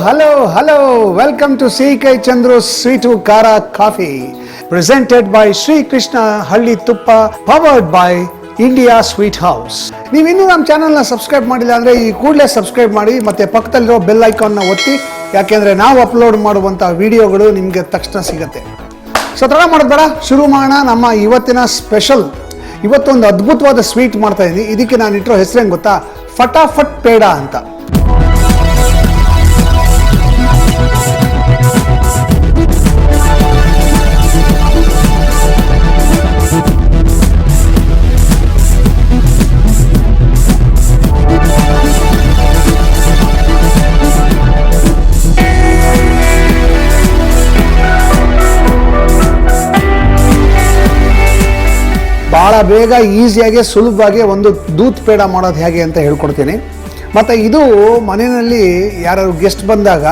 Hello. Welcome to C.K. Chandru's Sweetu Kara Coffee, presented by Sri Krishna Halli Tuppa, powered by India Sweet House. ನೀವು ಇನ್ನೂ ನಮ್ಮ ಚಾನಲ್ನ subscribe ಮಾಡಿಲ್ಲ ಅಂದರೆ ಈ ಕೂಡಲೇ ಸಬ್ಸ್ಕ್ರೈಬ್ ಮಾಡಿ ಮತ್ತು ಪಕ್ಕದಲ್ಲಿರೋ ಬೆಲ್ ಐಕಾನ್ನ ಒತ್ತಿ, ಯಾಕೆಂದರೆ ನಾವು ಅಪ್ಲೋಡ್ ಮಾಡುವಂಥ ವಿಡಿಯೋಗಳು ನಿಮಗೆ ತಕ್ಷಣ ಸಿಗುತ್ತೆ. ಸೊ ತಡ ಮಾಡೋದು ಬೇಡ, ಶುರು ಮಾಡೋಣ ನಮ್ಮ ಇವತ್ತಿನ ಸ್ಪೆಷಲ್. ಇವತ್ತೊಂದು ಅದ್ಭುತವಾದ ಸ್ವೀಟ್ ಮಾಡ್ತಾ ಇದ್ದೀನಿ. ಇದಕ್ಕೆ ನಾನು ಇಟ್ಟಿರೋ ಹೆಸರೇನು ಗೊತ್ತಾ? ಫಟಾಫಟ್ ಪೇಡ ಅಂತ. ಭಾಳ ಬೇಗ ಈಸಿಯಾಗಿ ಸುಲಭವಾಗಿ ಒಂದು ದೂತ್ ಪೇಡ ಮಾಡೋದು ಹೇಗೆ ಅಂತ ಹೇಳ್ಕೊಡ್ತೀನಿ. ಮತ್ತು ಇದು ಮನೆಯಲ್ಲಿ ಯಾರು ಗೆಸ್ಟ್ ಬಂದಾಗ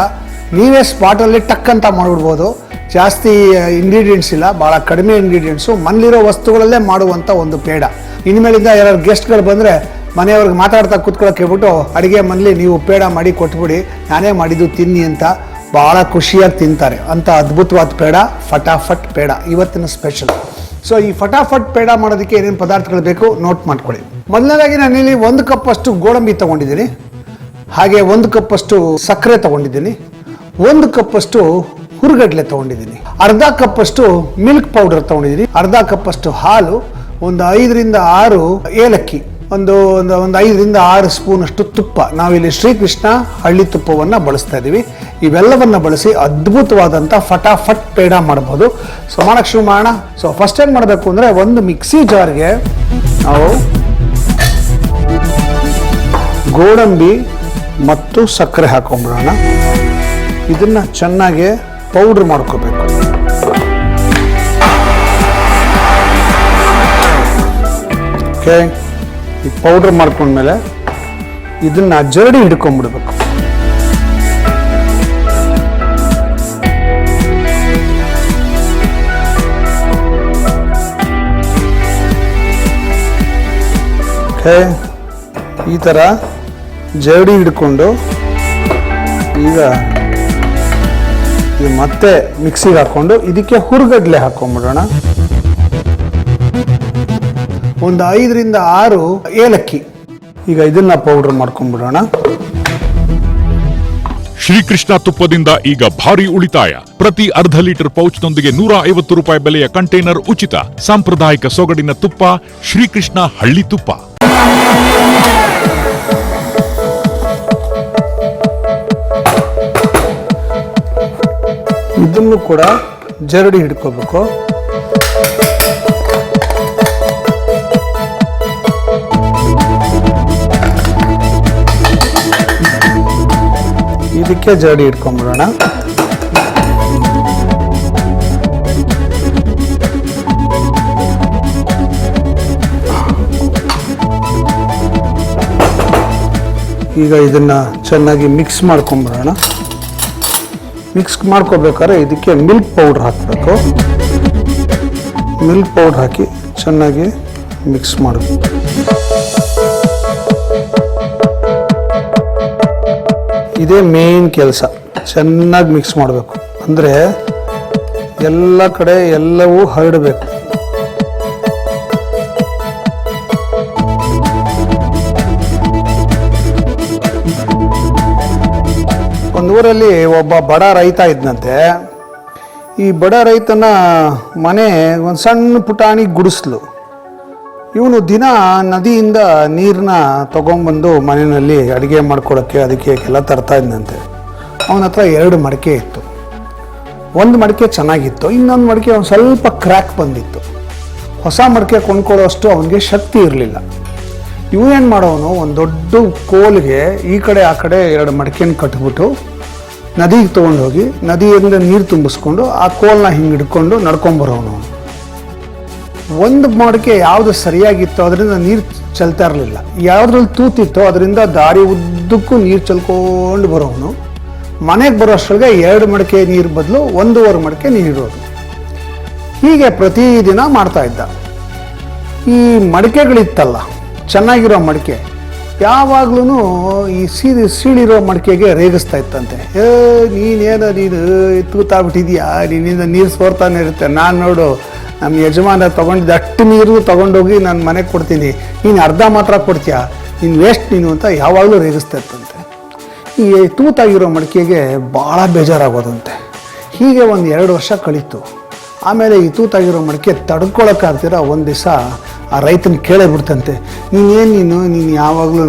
ನೀವೇ ಸ್ಪಾಟಲ್ಲಿ ಟಕ್ ಅಂತ ಮಾಡಿಬಿಡ್ಬೋದು. ಜಾಸ್ತಿ ಇಂಗ್ರೀಡಿಯೆಂಟ್ಸ್ ಇಲ್ಲ, ಭಾಳ ಕಡಿಮೆ ಇಂಗ್ರೀಡಿಯೆಂಟ್ಸು, ಮನೇಲಿರೋ ವಸ್ತುಗಳಲ್ಲೇ ಮಾಡುವಂಥ ಒಂದು ಪೇಡ. ಇನ್ಮೇಲಿಂದ ಯಾರು ಗೆಸ್ಟ್ಗಳು ಬಂದರೆ ಮನೆಯವ್ರಿಗೆ ಮಾತಾಡ್ತಾ ಕೂತ್ಕೊಳ್ಳೋಕೆ ಹೇಳ್ಬಿಟ್ಟು ಅಡುಗೆ ಮನೇಲಿ ನೀವು ಪೇಡ ಮಾಡಿ ಕೊಟ್ಬಿಡಿ, ನಾನೇ ಮಾಡಿದ್ದು ತಿನ್ನಿ ಅಂತ ಭಾಳ ಖುಷಿಯಾಗಿ ತಿಂತಾರೆ. ಅಂಥ ಅದ್ಭುತವಾದ ಪೇಡ ಫಟಾಫಟ್ ಪೇಡ ಇವತ್ತಿನ ಸ್ಪೆಷಲ್. ಸೊ ಈ ಫಟಾಫಟ್ ಪೇಡ ಮಾಡೋದಕ್ಕೆ ಏನೇನು ಪದಾರ್ಥಗಳು ಬೇಕು ನೋಟ್ ಮಾಡ್ಕೊಳ್ಳಿ. ಮೊದಲನೇದಾಗಿ ನಾನಿಲ್ಲಿ 1 ಕಪ್ ಅಷ್ಟು ಗೋಡಂಬಿ ತೊಗೊಂಡಿದ್ದೀನಿ, ಹಾಗೆ 1 ಕಪ್ ಅಷ್ಟು ಸಕ್ಕರೆ ತೊಗೊಂಡಿದ್ದೀನಿ, 1 ಕಪ್ ಅಷ್ಟು ಹುರುಗಡ್ಲೆ ತೊಗೊಂಡಿದ್ದೀನಿ, ಅರ್ಧ ಕಪ್ ಅಷ್ಟು ಮಿಲ್ಕ್ ಪೌಡರ್ ತೊಗೊಂಡಿದ್ದೀನಿ, ಅರ್ಧ ಕಪ್ ಅಷ್ಟು ಹಾಲು, ಒಂದು 5 ರಿಂದ 6 ಏಲಕ್ಕಿ, ಒಂದು 5 ರಿಂದ 6 ಸ್ಪೂನ್ ಅಷ್ಟು ತುಪ್ಪ. ನಾವಿಲ್ಲಿ ಶ್ರೀಕೃಷ್ಣ ಹಳ್ಳಿ ತುಪ್ಪವನ್ನು ಬಳಸ್ತಾ ಇದ್ದೀವಿ. ಇವೆಲ್ಲವನ್ನು ಬಳಸಿ ಅದ್ಭುತವಾದಂಥ ಫಟಾಫಟ್ ಪೇಡ ಮಾಡ್ಬೋದು. ಸೊ ಮಾಡೋಕ್ಕೆ ಶುರು ಮಾಡೋಣ. ಸೊ ಫಸ್ಟ್ ಏನು ಮಾಡಬೇಕು ಅಂದರೆ, ಒಂದು ಮಿಕ್ಸಿ ಜಾರ್ಗೆ ನಾವು ಗೋಡಂಬಿ ಮತ್ತು ಸಕ್ಕರೆ ಹಾಕೊಂಡ್ಬಿಡೋಣ. ಇದನ್ನು ಚೆನ್ನಾಗಿ ಪೌಡ್ರ್ ಮಾಡ್ಕೋಬೇಕು. ಓಕೆ, ಈ ಪೌಡ್ರ್ ಮಾಡ್ಕೊಂಡ್ಮೇಲೆ ಇದನ್ನು ಜರಡಿ ಹಿಡ್ಕೊಂಡ್ಬಿಡ್ಬೇಕು. ಓಕೆ, ಈ ಥರ ಜರಡಿ ಹಿಡ್ಕೊಂಡು ಈಗ ಇದು ಮತ್ತೆ ಮಿಕ್ಸಿಗೆ ಹಾಕ್ಕೊಂಡು ಇದಕ್ಕೆ ಹುರುಗಡ್ಲೆ ಹಾಕೊಂಡ್ಬಿಡೋಣ. ಒಂದು 5 ರಿಂದ 6 ಏಲಕ್ಕಿ. ಈಗ ಇದನ್ನ ಪೌಡರ್ ಮಾಡ್ಕೊಂಡ್ಬಿಡೋಣ. ಶ್ರೀಕೃಷ್ಣ ತುಪ್ಪದಿಂದ ಈಗ ಭಾರಿ ಉಳಿತಾಯ. ಪ್ರತಿ ಅರ್ಧ ಲೀಟರ್ ಪೌಚ್ನೊಂದಿಗೆ 150 ರೂಪಾಯಿ ಬೆಲೆಯ ಕಂಟೈನರ್ ಉಚಿತ. ಸಾಂಪ್ರದಾಯಿಕ ಸೊಗಡಿನ ತುಪ್ಪ ಶ್ರೀಕೃಷ್ಣ ಹಳ್ಳಿ ತುಪ್ಪ. ಇದನ್ನು ಕೂಡ ಜರಡಿ ಹಿಡ್ಕೋಬೇಕು. ಇದಕ್ಕೆ ಜರಡಿ ಇಟ್ಕೊಂಡ್ಬಿಡೋಣ. ಈಗ ಇದನ್ನ ಚೆನ್ನಾಗಿ ಮಿಕ್ಸ್ ಮಾಡ್ಕೊಂಡ್ಬಿಡೋಣ. ಮಿಕ್ಸ್ ಮಾಡ್ಕೋಬೇಕಾದ್ರೆ ಇದಕ್ಕೆ ಮಿಲ್ಕ್ ಪೌಡ್ರ್ ಹಾಕಬೇಕು. ಮಿಲ್ಕ್ ಪೌಡ್ರ್ ಹಾಕಿ ಚೆನ್ನಾಗಿ ಮಿಕ್ಸ್ ಮಾಡಬೇಕು. ಇದೇ ಮೇನ್ ಕೆಲಸ, ಚೆನ್ನಾಗಿ ಮಿಕ್ಸ್ ಮಾಡಬೇಕು. ಅಂದರೆ ಎಲ್ಲ ಕಡೆ ಎಲ್ಲವೂ ಹರಡಬೇಕು. ಒಂದು ಊರಲ್ಲಿ ಒಬ್ಬ ಬಡ ರೈತ ಇದ್ದಂತೆ. ಈ ಬಡ ರೈತನ ಮನೆ ಒಂದು ಸಣ್ಣ ಪುಟಾಣಿ ಗುಡಿಸ್ಲು. ಇವನು ದಿನ ನದಿಯಿಂದ ನೀರನ್ನ ತೊಗೊಂಬಂದು ಮನೆಯಲ್ಲಿ ಅಡುಗೆ ಮಾಡ್ಕೊಳ್ಳೋಕ್ಕೆ ಅದಕ್ಕೆಲ್ಲ ತರ್ತಾ ಇದ್ದಂತೆ. ಅವನ ಹತ್ರ 2 ಮಡಿಕೆ ಇತ್ತು. ಒಂದು ಮಡಿಕೆ ಚೆನ್ನಾಗಿತ್ತು, ಇನ್ನೊಂದು ಮಡಿಕೆ ಒಂದು ಸ್ವಲ್ಪ ಕ್ರ್ಯಾಕ್ ಬಂದಿತ್ತು. ಹೊಸ ಮಡಿಕೆ ಕೊಂಡ್ಕೊಳ್ಳೋಷ್ಟು ಅವನಿಗೆ ಶಕ್ತಿ ಇರಲಿಲ್ಲ. ಇವನೇನು ಮಾಡೋನು, ಒಂದು ದೊಡ್ಡ ಕೋಲ್ಗೆ ಈ ಕಡೆ ಆ ಕಡೆ 2 ಮಡಿಕೆನ ಕಟ್ಬಿಟ್ಟು ನದಿಗೆ ತೊಗೊಂಡೋಗಿ ನದಿಯಿಂದ ನೀರು ತುಂಬಿಸ್ಕೊಂಡು ಆ ಕೋಲ್ನ ಹಿಂಗೆ ಹಿಡ್ಕೊಂಡು ನಡ್ಕೊಂಬರೋನು. ಒಂದು ಮಡಿಕೆ ಯಾವುದು ಸರಿಯಾಗಿತ್ತೋ ಅದರಿಂದ ನೀರು ಚೆಲ್ತಾ ಇರಲಿಲ್ಲ, ಯಾವುದ್ರಲ್ಲಿ ತೂತಿತ್ತೋ ಅದರಿಂದ ದಾರಿ ಉದ್ದಕ್ಕೂ ನೀರು ಚೆಲ್ಕೊಂಡು ಬರೋನು. ಮನೆಗೆ ಬರೋ ಅಷ್ಟೊಳಗೆ 2 ಮಡಿಕೆ ನೀರು ಬದಲು 1.5 ಮಡಿಕೆ ನೀರಿರೋದು. ಹೀಗೆ ಪ್ರತಿದಿನ ಮಾಡ್ತಾ ಇದ್ದ. ಈ ಮಡಿಕೆಗಳಿತ್ತಲ್ಲ, ಚೆನ್ನಾಗಿರೋ ಮಡಿಕೆ ಯಾವಾಗ್ಲೂ ಈ ಸೀಳಿರೋ ಮಡಿಕೆಗೆ ರೇಗಿಸ್ತಾ ಇತ್ತಂತೆ. ನೀನು ತೂತಾಗ್ಬಿಟ್ಟಿದ್ಯಾ, ನಿನ್ನಿಂದ ನೀರು ಸೋರ್ತಾನೆ ಇರುತ್ತೆ. ನಾನು ನೋಡು ನಮ್ಮ ಯಜಮಾನ ತೊಗೊಂಡಿದ್ದ ಅಷ್ಟು ನೀರು ತೊಗೊಂಡೋಗಿ ನಾನು ಮನೆಗೆ ಕೊಡ್ತೀನಿ, ನೀನು ಅರ್ಧ ಮಾತ್ರ ಕೊಡ್ತೀಯಾ, ನೀನು ವೇಸ್ಟ್ ನೀನು ಅಂತ ಯಾವಾಗಲೂ ರೇಗಿಸ್ತಾ ಇತ್ತಂತೆ. ಈ ತೂತಾಗಿರೋ ಮಡಿಕೆಗೆ ಭಾಳ ಬೇಜಾರಾಗೋದಂತೆ. ಹೀಗೆ 1-2 ವರ್ಷ ಕಳೀತು. ಆಮೇಲೆ ಈ ತೂತಾಗಿರೋ ಮಡಿಕೆ ತಡ್ಕೊಳಕ್ಕಾಗ್ತೀರ ಒಂದು ದಿವಸ ಆ ರೈತನ ಕೇಳೇ ಬಿಡ್ತಂತೆ, ನೀನು ಯಾವಾಗಲೂ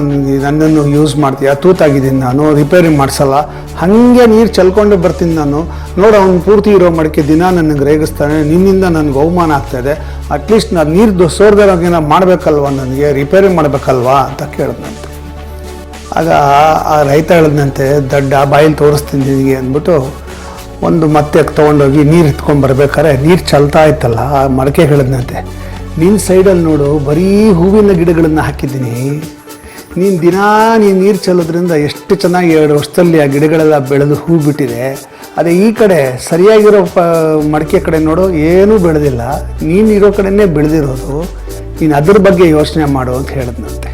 ನನ್ನನ್ನು ಯೂಸ್ ಮಾಡ್ತೀಯ, ತೂತಾಗಿದ್ದೀನಿ ನಾನು, ರಿಪೇರಿ ಮಾಡಿಸಲ್ಲ, ಹಾಗೆ ನೀರು ಚೆಲ್ಕೊಂಡೆ ಬರ್ತೀನಿ ನಾನು, ನೋಡು ಅವ್ನು ಪೂರ್ತಿ ಇರೋ ಮಡಿಕೆ ದಿನ ನನಗೆ ರೇಗಿಸ್ತಾನೆ, ನಿನ್ನಿಂದ ನನಗೆ ಅವಮಾನ ಆಗ್ತಾಯಿದೆ, ಅಟ್ಲೀಸ್ಟ್ ನಾನು ನೀರು ಸೋರ್ದಿರೋಗೇನ ಮಾಡಬೇಕಲ್ವ, ನನಗೆ ರಿಪೇರಿ ಮಾಡಬೇಕಲ್ವಾ ಅಂತ ಕೇಳಿದ್ನಂತೆ. ಆಗ ಆ ರೈತ ಹೇಳಿದ್ನಂತೆ, ದಡ್ಡ ಬಾಯಲ್ಲಿ ತೋರಿಸ್ತೀನಿ ನಿನಗೆ ಅಂದ್ಬಿಟ್ಟು ಒಂದು ಮತ್ತೆ ತೊಗೊಂಡೋಗಿ ನೀರು ಎತ್ಕೊಂಡ್ಬರ್ಬೇಕಾದ್ರೆ ನೀರು ಚಲ್ತಾ ಇತ್ತಲ್ಲ, ಆ ಮಡಕೆ ಹೇಳಿದ್ನಂತೆ, ನಿನ್ನ ಸೈಡಲ್ಲಿ ನೋಡು ಬರೀ ಹೂವಿನ ಗಿಡಗಳನ್ನು ಹಾಕಿದ್ದೀನಿ, ನೀನು ನೀನು ನೀರು ಚೆಲ್ಲೋದ್ರಿಂದ ಎಷ್ಟು ಚೆನ್ನಾಗಿ 2 ವರ್ಷದಲ್ಲಿ ಆ ಗಿಡಗಳೆಲ್ಲ ಬೆಳೆದು ಹೂ ಬಿಟ್ಟಿದೆ. ಅದೇ ಈ ಕಡೆ ಸರಿಯಾಗಿರೋ ಮಡಕೆ ಕಡೆ ನೋಡು ಏನೂ ಬೆಳೆದಿಲ್ಲ, ನೀನು ಇರೋ ಕಡೆಯೇ ಬೆಳೆದಿರೋದು, ನೀನು ಅದ್ರ ಬಗ್ಗೆ ಯೋಚನೆ ಮಾಡು ಅಂತ ಹೇಳಿದ್ನಂತೆ.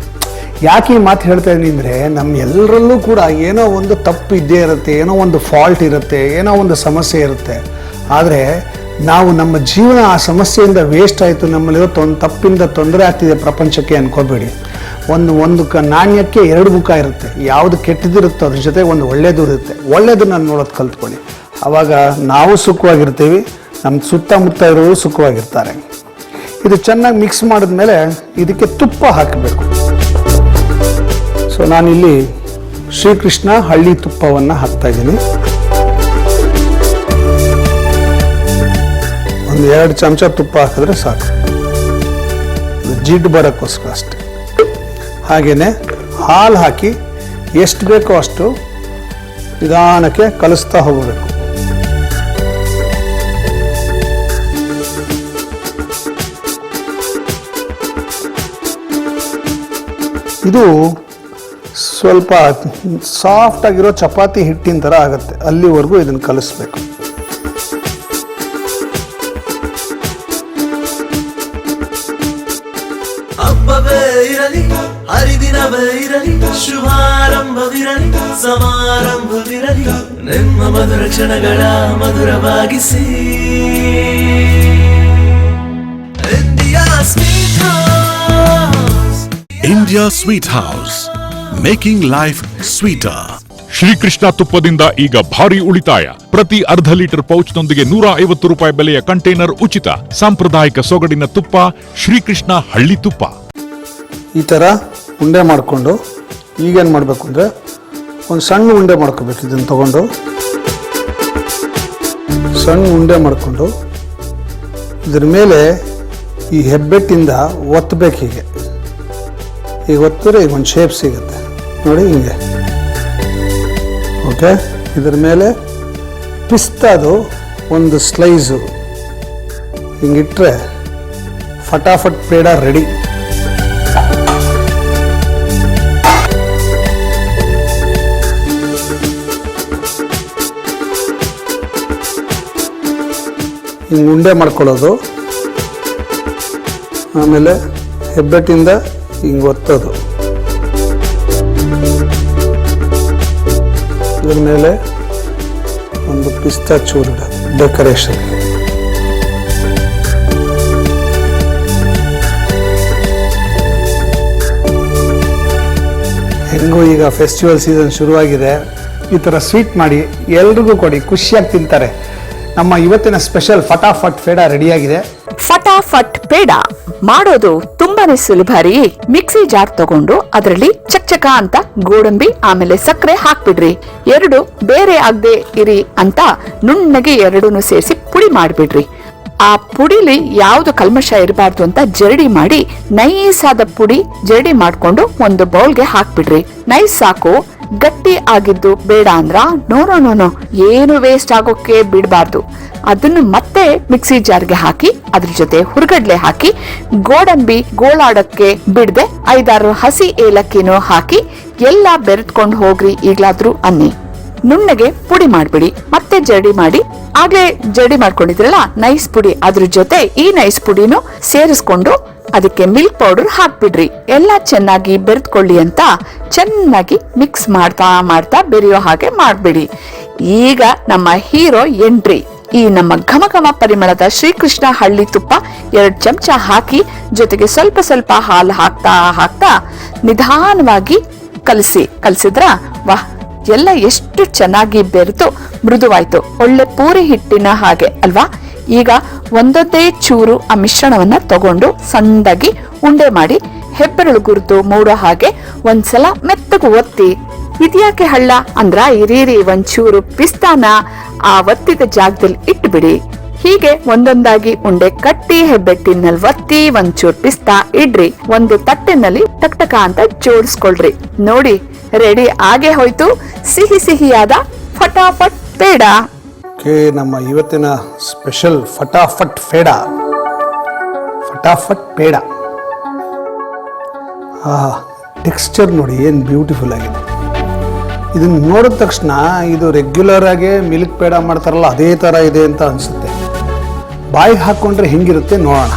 ಯಾಕೆ ಈ ಮಾತು ಹೇಳ್ತಾ ಇದ್ದೀನಿ ಅಂದರೆ, ನಮ್ಮ ಎಲ್ಲರಲ್ಲೂ ಕೂಡ ಏನೋ ಒಂದು ತಪ್ಪು ಇದ್ದೇ ಇರುತ್ತೆ, ಏನೋ ಒಂದು ಫಾಲ್ಟ್ ಇರುತ್ತೆ, ಏನೋ ಒಂದು ಸಮಸ್ಯೆ ಇರುತ್ತೆ. ಆದರೆ ನಾವು ನಮ್ಮ ಜೀವನ ಆ ಸಮಸ್ಯೆಯಿಂದ ವೇಸ್ಟ್ ಆಯಿತು, ನಮ್ಮಲ್ಲಿರೋ ತಪ್ಪಿಂದ ತೊಂದರೆ ಆಗ್ತಿದೆ ಪ್ರಪಂಚಕ್ಕೆ ಅನ್ಕೋಬೇಡಿ. ಒಂದು ನಾಣ್ಯಕ್ಕೆ 2 ಮುಖ ಇರುತ್ತೆ. ಯಾವುದು ಕೆಟ್ಟದಿರುತ್ತೋ ಅದ್ರ ಜೊತೆ ಒಂದು ಒಳ್ಳೆಯದು ಇರುತ್ತೆ. ಒಳ್ಳೆಯದನ್ನು ನೋಡೋದು ಕಲ್ತ್ಕೊಳ್ಳಿ, ಆವಾಗ ನಾವು ಸುಖವಾಗಿರ್ತೀವಿ, ನಮ್ಮ ಸುತ್ತಮುತ್ತ ಇರೋರು ಸುಖವಾಗಿರ್ತಾರೆ. ಇದು ಚೆನ್ನಾಗಿ ಮಿಕ್ಸ್ ಮಾಡಿದ್ಮೇಲೆ ಇದಕ್ಕೆ ತುಪ್ಪ ಹಾಕಬೇಕು. ಸೊ ನಾನಿಲ್ಲಿ ಶ್ರೀಕೃಷ್ಣ ಹಳ್ಳಿ ತುಪ್ಪವನ್ನು ಹಾಕ್ತಾ ಇದ್ದೀನಿ. 1-2 ಚಮಚ ತುಪ್ಪ ಹಾಕಿದ್ರೆ ಸಾಕು, ಜಿಡ್ಡು ಬರೋಕ್ಕೋಸ್ಕರ ಅಷ್ಟೆ. ಹಾಗೆಯೇ ಹಾಲು ಹಾಕಿ ಎಷ್ಟು ಬೇಕೋ ಅಷ್ಟು ನಿಧಾನಕ್ಕೆ ಕಲಿಸ್ತಾ ಹೋಗಬೇಕು. ಇದು ಸ್ವಲ್ಪ ಸಾಫ್ಟ್ ಆಗಿರೋ ಚಪಾತಿ ಹಿಟ್ಟಿನ ಥರ ಆಗುತ್ತೆ, ಅಲ್ಲಿವರೆಗೂ ಇದನ್ನು ಕಲಿಸ್ಬೇಕು. ಹಬ್ಬವೇ ಇರಲಿ, ಹರಿದಿನವೇ ಇರಲಿ, ಶುಭಾರಂಭವಿರಲಿ, ಸಮಾರಂಭವಿರಲಿ, ನಿಮ್ಮ ಮಧುರ ಕ್ಷಣಗಳ ಮಧುರವಾಗಿಸಿ. India Sweet House, India Sweet House, making life sweeter. Srikrishna ತುಪ್ಪದಿಂದ ಈಗ ಭಾರಿ ಉಳಿತಾಯ. ಪ್ರತಿ ಅರ್ಧ ಲೀಟರ್ ಪೌಚ್ನೊಂದಿಗೆ 150 ರೂಪಾಯಿ ಬೆಲೆಯ ಕಂಟೈನರ್ ಉಚಿತ. ಸಾಂಪ್ರದಾಯಿಕ ಸೊಗಡಿನ ತುಪ್ಪ ಶ್ರೀಕೃಷ್ಣ ಹಳ್ಳಿ ತುಪ್ಪ. ಈ ಥರ ಉಂಡೆ ಮಾಡಿಕೊಂಡು ಈಗೇನು ಮಾಡಬೇಕು ಅಂದರೆ, ಒಂದು ಸಣ್ಣ ಉಂಡೆ ಮಾಡ್ಕೋಬೇಕು. ಇದನ್ನು ತಗೊಂಡು ಸಣ್ಣ ಉಂಡೆ ಮಾಡಿಕೊಂಡು ಇದ್ರ ಮೇಲೆ ಈ ಹೆಬ್ಬೆಟ್ಟಿಂದ ಒತ್ತಬೇಕು. ಈಗ ಒತ್ತಿದ್ರೆ ಈಗ ಒಂದು ಶೇಪ್ ಸಿಗುತ್ತೆ ನೋಡಿ, ಹಿಂಗೆ. ಓಕೆ, ಇದ್ರ ಮೇಲೆ ಪಿಸ್ತಾದು ಒಂದು ಸ್ಲೈಸು ಹಿಂಗಿಟ್ರೆ ಫಟಾಫಟ್ ಪೇಡ ರೆಡಿ. ಹಿಂಗೆ ಉಂಡೆ ಮಾಡ್ಕೊಳ್ಳೋದು, ಆಮೇಲೆ ಹೆಬ್ಬೆಟ್ಟಿಂದ ಹಿಂಗೆ ಒತ್ತೋದು, ಇದ್ರ ಮೇಲೆ ಒಂದು ಪಿಸ್ತಾ ಚೂರು ಡೆಕೋರೇಷನ್. ಹೆಂಗೂ ಈಗ ಫೆಸ್ಟಿವಲ್ ಸೀಸನ್ ಶುರುವಾಗಿದೆ, ಈ ಥರ ಸ್ವೀಟ್ ಮಾಡಿ ಎಲ್ರಿಗೂ ಕೊಡಿ, ಖುಷಿಯಾಗಿ ತಿಂತಾರೆ. ನಮ್ಮ ಇವತ್ತಿನ ಸ್ಪೆಷಲ್ ಫಟಾಫಟ್ ಪೇಡ ರೆಡಿಯಾಗಿದೆ. ಫಟಾಫಟ್ ಪೇಡ ಮಾಡೋದು ತುಂಬಾನೇ ಸುಲಭ ರೀ. ಮಿಕ್ಸಿ ಜಾರ್ ತಗೊಂಡು ಅದರಲ್ಲಿ ಚಕ್ಚಕ ಅಂತ ಗೋಡಂಬಿ ಆಮೇಲೆ ಸಕ್ಕರೆ ಹಾಕ್ಬಿಡ್ರಿ. 2 ಬೇರೆ ಆಗದೆ ಇರಿ ಅಂತ ನುಣ್ಣಗೆ 2 ಸೇರಿಸಿ ಪುಡಿ ಮಾಡ್ಬಿಡ್ರಿ. ಆ ಪುಡಿಲಿ ಯಾವ್ದು ಕಲ್ಮಶ ಇರಬಾರ್ದು ಅಂತ ಜರಡಿ ಮಾಡಿ ನೈಸ್ ಆದ ಪುಡಿ ಜರಡಿ ಮಾಡ್ಕೊಂಡು ಒಂದು ಬೌಲ್ಗೆ ಹಾಕ್ಬಿಡ್ರಿ. ನೈಸ್ ಸಾಕು, ಗಟ್ಟಿ ಆಗಿದ್ದು ಬೇಡ ಅಂದ್ರ ನೋ ಏನು ವೇಸ್ಟ್ ಆಗೋಕೆ ಬಿಡಬಾರ್ದು. ಅದನ್ನು ಮತ್ತೆ ಮಿಕ್ಸಿ ಜಾರ್ಗೆ ಹಾಕಿ ಅದ್ರ ಜೊತೆ ಹುರ್ಗಡ್ಲೆ ಹಾಕಿ ಗೋಡಂಬಿ ಗೋಳಾಡಕ್ಕೆ ಬಿಡದೆ 5-6 ಹಸಿ ಏಲಕ್ಕಿನೂ ಹಾಕಿ ಎಲ್ಲ ಬೆರೆತ್ಕೊಂಡು ಹೋಗ್ರಿ ಈಗ್ಲಾದ್ರೂ ಅನ್ನಿ. ನುಣ್ಣಗೆ ಪುಡಿ ಮಾಡ್ಬಿಡಿ. ಮತ್ತೆ ಜಡಿ ಮಾಡಿ ಆಗ್ಲೇ ಜಡಿ ಮಾಡ್ಕೊಂಡಿದ್ರಲ್ಲ ನೈಸ್ ಪುಡಿ, ಅದ್ರ ಜೊತೆ ಈ ನೈಸ್ ಪುಡಿನೂ ಸೇರಿಸ್ಕೊಂಡು ಅದಕ್ಕೆ ಮಿಲ್ಕ್ ಪೌಡರ್ ಹಾಕ್ಬಿಡ್ರಿ. ಎಲ್ಲ ಚೆನ್ನಾಗಿ ಬೆರೆತ್ಕೊಳ್ಳಿ ಅಂತ ಚೆನ್ನಾಗಿ ಮಿಕ್ಸ್ ಮಾಡ್ತಾ ಬೆರೆಯೋ ಹಾಗೆ ಮಾಡ್ಬಿಡಿ. ಈಗ ನಮ್ಮ ಹೀರೋ ಎಂಟ್ರಿ. ಈ ನಮ್ಮ ಘಮ ಘಮ ಪರಿಮಳದ ಶ್ರೀಕೃಷ್ಣ ಹಳ್ಳಿ ತುಪ್ಪ 2 ಚಮಚ ಹಾಕಿ ಜೊತೆಗೆ ಸ್ವಲ್ಪ ಸ್ವಲ್ಪ ಹಾಲು ಹಾಕ್ತಾ ನಿಧಾನವಾಗಿ ಕಲಸಿದ್ರ ವಾಹ್, ಎಲ್ಲ ಎಷ್ಟು ಚೆನ್ನಾಗಿ ಬೆರೆತು ಮೃದುವಾಯ್ತು. ಒಳ್ಳೆ ಪೂರಿ ಹಿಟ್ಟಿನ ಹಾಗೆ ಅಲ್ವಾ? ಈಗ ಒಂದೊಂದೇ ಚೂರು ಆ ಮಿಶ್ರಣವನ್ನ ತಗೊಂಡು ಸಣ್ಣದಾಗಿ ಉಂಡೆ ಮಾಡಿ ಹೆಬ್ಬೆರಳು ಗುರುತು ಮೂಡೋ ಹಾಗೆ ಒಂದ್ಸಲ ಮೆತ್ತಗೆ ಒತ್ತಿ. ಇದ್ಯಾಕೆ ಹಳ್ಳ ಅಂದ್ರ ಇರೀರಿ ಒಂಚೂರು ಪಿಸ್ತಾನ ಆ ಒತ್ತಿದ ಜಾಗದಲ್ಲಿ ಇಟ್ಬಿಡಿ. ಹೀಗೆ ಒಂದೊಂದಾಗಿ ಉಂಡೆ ಕಟ್ಟಿ ಹೆಬ್ಬೆಟ್ಟಿನಲ್ಲಿ ಒತ್ತಿ ಒಂಚೂರು ಪಿಸ್ತಾ ಇಡ್ರಿ. ಒಂದು ತಟ್ಟೆನಲ್ಲಿ ಟಕ್ಟಕ ಅಂತ ಜೋಡಿಸ್ಕೊಳ್ರಿ. ನೋಡಿ, ರೆಡಿ ಆಗೇ ಹೋಯ್ತು ಸಿಹಿಯಾದ ಫಟಾಫಟ್ ಪೇಡ. ನಮ್ಮ ಇವತ್ತಿನ ಸ್ಪೆಷಲ್ ಫಟಾಫಟ್ ಪೇಡ. ಟೆಕ್ಸ್ಚರ್ ನೋಡಿ ಏನು ಬ್ಯೂಟಿಫುಲ್ ಆಗಿದೆ. ಇದನ್ನ ನೋಡಿದ ತಕ್ಷಣ ಇದು ರೆಗ್ಯುಲರ್ ಆಗಿ ಮಿಲ್ಕ್ ಪೇಡ ಮಾಡ್ತಾರಲ್ಲ ಅದೇ ಥರ ಇದೆ ಅಂತ ಅನಿಸುತ್ತೆ. ಬಾಯಿಗೆ ಹಾಕ್ಕೊಂಡ್ರೆ ಹೆಂಗಿರುತ್ತೆ ನೋಡೋಣ.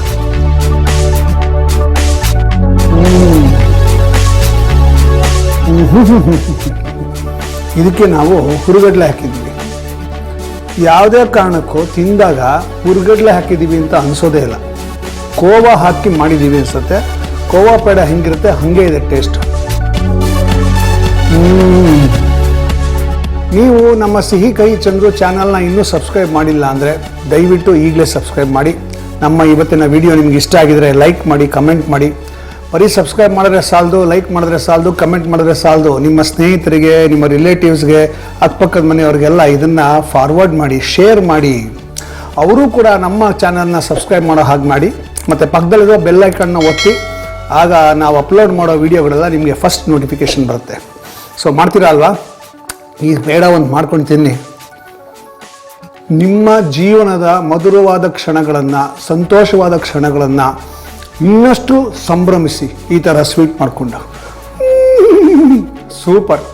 ಇದಕ್ಕೆ ನಾವು ಹುರುಗಡ್ಲೆ ಹಾಕಿದ್ವಿ. ಯಾವುದೇ ಕಾರಣಕ್ಕೂ ತಿಂದಾಗ ಹುರುಗಡ್ಲೆ ಹಾಕಿದ್ದೀವಿ ಅಂತ ಅನಿಸೋದೇ ಇಲ್ಲ. ಕೋವಾ ಹಾಕಿ ಮಾಡಿದ್ದೀವಿ ಅನಿಸುತ್ತೆ. ಕೋವಾ ಪೇಡ ಹೆಂಗಿರುತ್ತೆ ಹಾಗೆ ಇದೆ ಟೇಸ್ಟ್. ನೀವು ನಮ್ಮ ಸಿಹಿ ಕಹಿ ಚಂದ್ರು ಚಾನಲ್ನ ಇನ್ನೂ ಸಬ್ಸ್ಕ್ರೈಬ್ ಮಾಡಿಲ್ಲ ಅಂದರೆ ದಯವಿಟ್ಟು ಈಗಲೇ ಸಬ್ಸ್ಕ್ರೈಬ್ ಮಾಡಿ. ನಮ್ಮ ಇವತ್ತಿನ ವಿಡಿಯೋ ನಿಮ್ಗೆ ಇಷ್ಟ ಆಗಿದರೆ ಲೈಕ್ ಮಾಡಿ, ಕಮೆಂಟ್ ಮಾಡಿ. ಬರೀ ಸಬ್ಸ್ಕ್ರೈಬ್ ಮಾಡಿದ್ರೆ ಸಾಲದು, ಲೈಕ್ ಮಾಡಿದ್ರೆ ಸಾಲದು, ಕಮೆಂಟ್ ಮಾಡಿದ್ರೆ ಸಾಲದು. ನಿಮ್ಮ ಸ್ನೇಹಿತರಿಗೆ, ನಿಮ್ಮ ರಿಲೇಟಿವ್ಸ್ಗೆ, ಅಕ್ಕಪಕ್ಕದ ಮನೆಯವ್ರಿಗೆಲ್ಲ ಇದನ್ನು ಫಾರ್ವರ್ಡ್ ಮಾಡಿ, ಶೇರ್ ಮಾಡಿ. ಅವರು ಕೂಡ ನಮ್ಮ ಚಾನಲ್ನ ಸಬ್ಸ್ಕ್ರೈಬ್ ಮಾಡೋ ಹಾಗೆ ಮಾಡಿ. ಮತ್ತು ಪಕ್ಕದಲ್ಲಿರೋ ಬೆಲ್ ಐಕನ್ನ ಒತ್ತಿ. ಆಗ ನಾವು ಅಪ್ಲೋಡ್ ಮಾಡೋ ವಿಡಿಯೋಗಳೆಲ್ಲ ನಿಮಗೆ ಫಸ್ಟ್ ನೋಟಿಫಿಕೇಷನ್ ಬರುತ್ತೆ. ಸೊ ಮಾಡ್ತೀರಾ ಅಲ್ವಾ? ಈ ಪೇಡ ಒಂದು ಮಾಡ್ಕೊಂಡು ತಿನ್ನಿ. ನಿಮ್ಮ ಜೀವನದ ಮಧುರವಾದ ಕ್ಷಣಗಳನ್ನು, ಸಂತೋಷವಾದ ಕ್ಷಣಗಳನ್ನು ಇನ್ನಷ್ಟು ಸಂಭ್ರಮಿಸಿ ಈ ಥರ ಸ್ವೀಟ್ ಮಾಡಿಕೊಂಡು. ಸೂಪರ್.